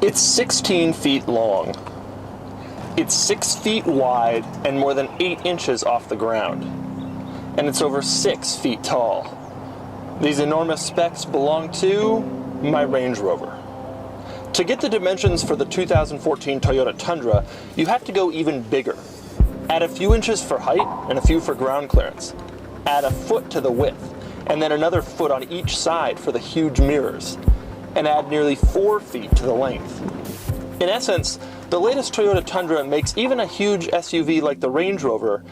It's 16 feet long. It's 6 feet wide and more than 8 inches off the ground. And it's over 6 feet tall. These enormous specs belong to my Range Rover. To get the dimensions for the 2014 Toyota Tundra, you have to go even bigger. Add a few inches for height and a few for ground clearance. Add a foot to the width, and then another foot on each side for the huge mirrors. And add nearly 4 feet to the length. In essence, the latest Toyota Tundra makes even a huge SUV like the Range Rover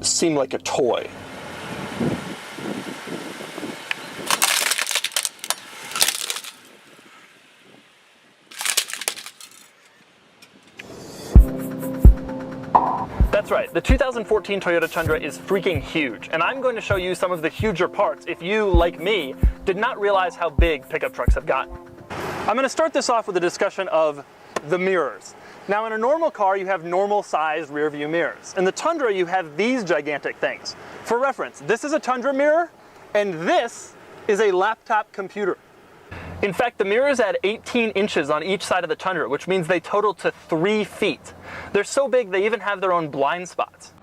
seem like a toy. That's right, the 2014 Toyota Tundra is freaking huge, and I'm going to show you some of the huger parts if you, like me, did not realize how big pickup trucks have gotten. I'm going to start this off with a discussion of the mirrors. Now, in a normal car, you have normal-sized rear-view mirrors. In the Tundra, you have these gigantic things. For reference, this is a Tundra mirror, and this is a laptop computer. In fact, the mirrors add 18 inches on each side of the Tundra, which means they total to 3 feet. They're so big, they even have their own blind spots.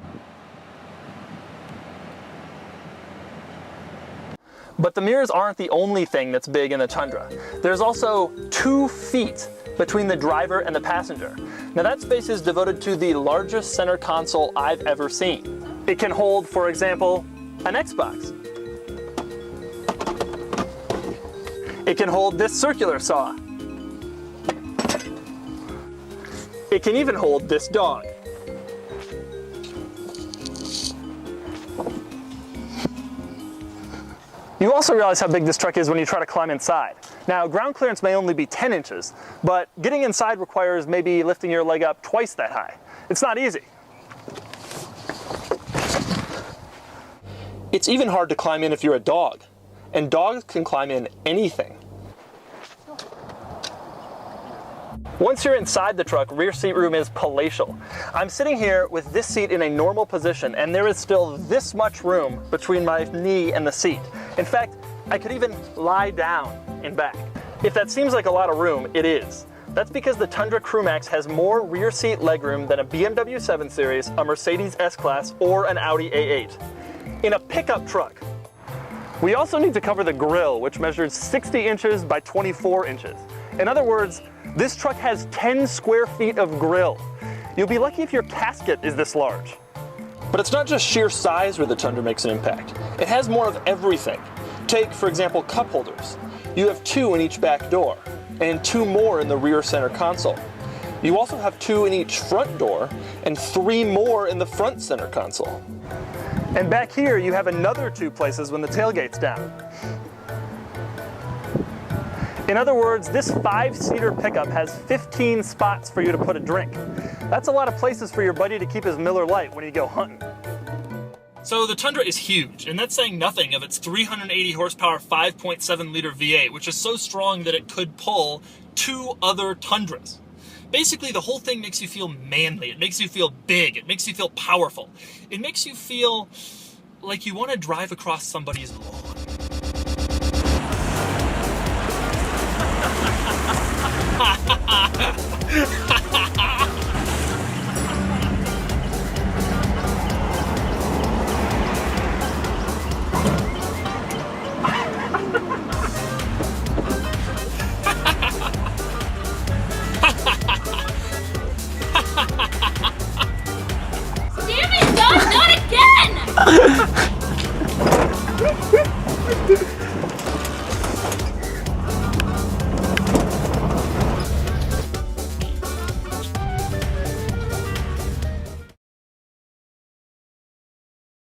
But the mirrors aren't the only thing that's big in the Tundra. There's also 2 feet between the driver and the passenger. Now that space is devoted to the largest center console I've ever seen. It can hold, for example, an Xbox. It can hold this circular saw. It can even hold this dog. You also realize how big this truck is when you try to climb inside. Now, ground clearance may only be 10 inches, but getting inside requires maybe lifting your leg up twice that high. It's not easy. It's even hard to climb in if you're a dog, and dogs can climb in anything. Once you're inside the truck, rear seat room is palatial. I'm sitting here with this seat in a normal position, and there is still this much room between my knee and the seat. In fact, I could even lie down in back. If that seems like a lot of room, it is. That's because the Tundra Crewmax has more rear seat legroom than a BMW 7 Series, a Mercedes S-Class, or an Audi A8. In a pickup truck. We also need to cover the grille, which measures 60 inches by 24 inches. In other words, this truck has 10 square feet of grille. You'll be lucky if your casket is this large. But it's not just sheer size where the Tundra makes an impact. It has more of everything. Take, for example, cup holders. You have 2 in each back door, and 2 more in the rear center console. You also have 2 in each front door, and 3 more in the front center console. And back here, you have another 2 places when the tailgate's down. In other words, this 5-seater pickup has 15 spots for you to put a drink. That's a lot of places for your buddy to keep his Miller Lite when you go hunting. So the Tundra is huge, and that's saying nothing of its 380 horsepower 5.7 liter V8, which is so strong that it could pull 2 other Tundras. Basically, the whole thing makes you feel manly. It makes you feel big. It makes you feel powerful. It makes you feel like you want to drive across somebody's lawn.